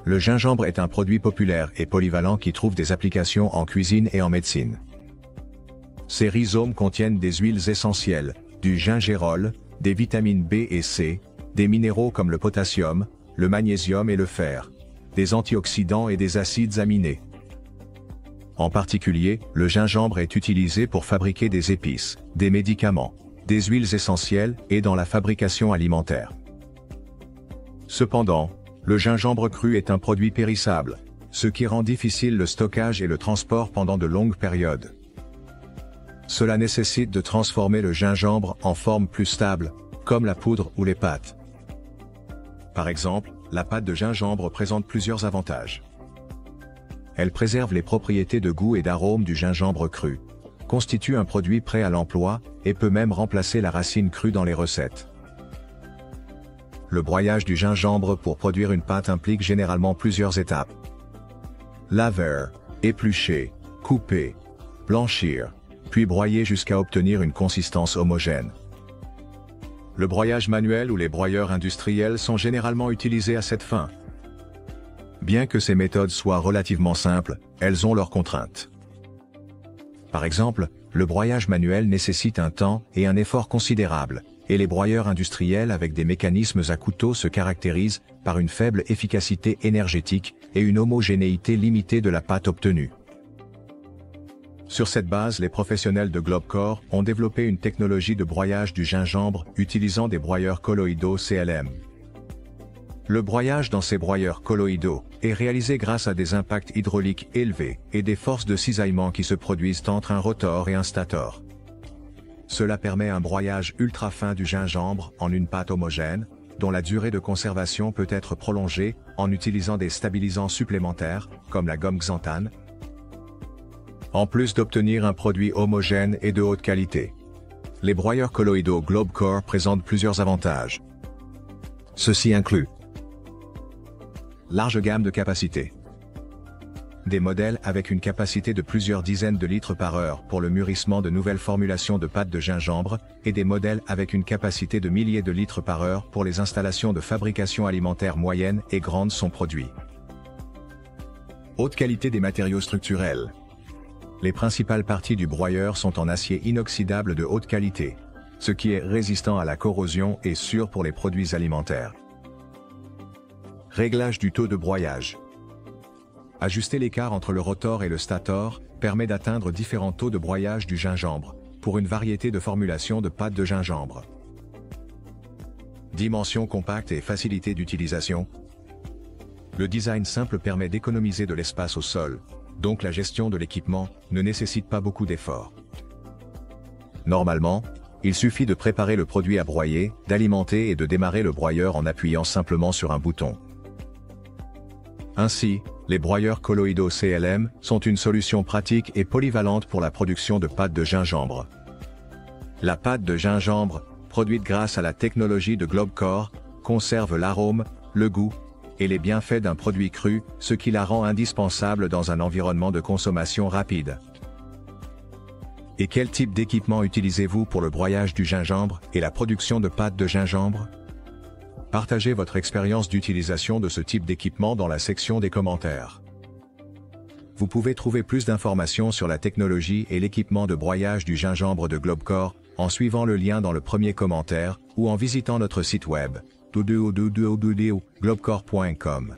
Le gingembre est un produit populaire et polyvalent qui trouve des applications en cuisine et en médecine. Ses rhizomes contiennent des huiles essentielles, du gingérol, des vitamines B et C, des minéraux comme le potassium, le magnésium et le fer, des antioxydants et des acides aminés. En particulier, le gingembre est utilisé pour fabriquer des épices, des médicaments, des huiles essentielles et dans la fabrication alimentaire. Cependant, le gingembre cru est un produit périssable, ce qui rend difficile le stockage et le transport pendant de longues périodes. Cela nécessite de transformer le gingembre en forme plus stable, comme la poudre ou les pâtes. Par exemple, la pâte de gingembre présente plusieurs avantages. Elle préserve les propriétés de goût et d'arôme du gingembre cru, constitue un produit prêt à l'emploi, et peut même remplacer la racine crue dans les recettes. Le broyage du gingembre pour produire une pâte implique généralement plusieurs étapes. Laver, éplucher, couper, blanchir, puis broyer jusqu'à obtenir une consistance homogène. Le broyage manuel ou les broyeurs industriels sont généralement utilisés à cette fin. Bien que ces méthodes soient relativement simples, elles ont leurs contraintes. Par exemple, le broyage manuel nécessite un temps et un effort considérables, et les broyeurs industriels avec des mécanismes à couteau se caractérisent par une faible efficacité énergétique et une homogénéité limitée de la pâte obtenue. Sur cette base, les professionnels de Globcore ont développé une technologie de broyage du gingembre utilisant des broyeurs colloïdaux CLM. Le broyage dans ces broyeurs colloïdaux est réalisé grâce à des impacts hydrauliques élevés et des forces de cisaillement qui se produisent entre un rotor et un stator. Cela permet un broyage ultra fin du gingembre en une pâte homogène, dont la durée de conservation peut être prolongée en utilisant des stabilisants supplémentaires, comme la gomme xanthane, en plus d'obtenir un produit homogène et de haute qualité. Les broyeurs colloïdaux Globcore présentent plusieurs avantages. Ceci inclut large gamme de capacités. Des modèles avec une capacité de plusieurs dizaines de litres par heure pour le mûrissement de nouvelles formulations de pâte de gingembre, et des modèles avec une capacité de milliers de litres par heure pour les installations de fabrication alimentaire moyenne et grande sont produits. Haute qualité des matériaux structurels. Les principales parties du broyeur sont en acier inoxydable de haute qualité, ce qui est résistant à la corrosion et sûr pour les produits alimentaires. Réglage du taux de broyage. Ajuster l'écart entre le rotor et le stator permet d'atteindre différents taux de broyage du gingembre, pour une variété de formulations de pâte de gingembre. Dimension compacte et facilité d'utilisation. Le design simple permet d'économiser de l'espace au sol, donc la gestion de l'équipement ne nécessite pas beaucoup d'efforts. Normalement, il suffit de préparer le produit à broyer, d'alimenter et de démarrer le broyeur en appuyant simplement sur un bouton. Ainsi, les broyeurs colloïdaux CLM sont une solution pratique et polyvalente pour la production de pâte de gingembre. La pâte de gingembre, produite grâce à la technologie de Globcore, conserve l'arôme, le goût et les bienfaits d'un produit cru, ce qui la rend indispensable dans un environnement de consommation rapide. Et quel type d'équipement utilisez-vous pour le broyage du gingembre et la production de pâte de gingembre? Partagez votre expérience d'utilisation de ce type d'équipement dans la section des commentaires. Vous pouvez trouver plus d'informations sur la technologie et l'équipement de broyage du gingembre de Globcore en suivant le lien dans le premier commentaire ou en visitant notre site web www.globcore.com.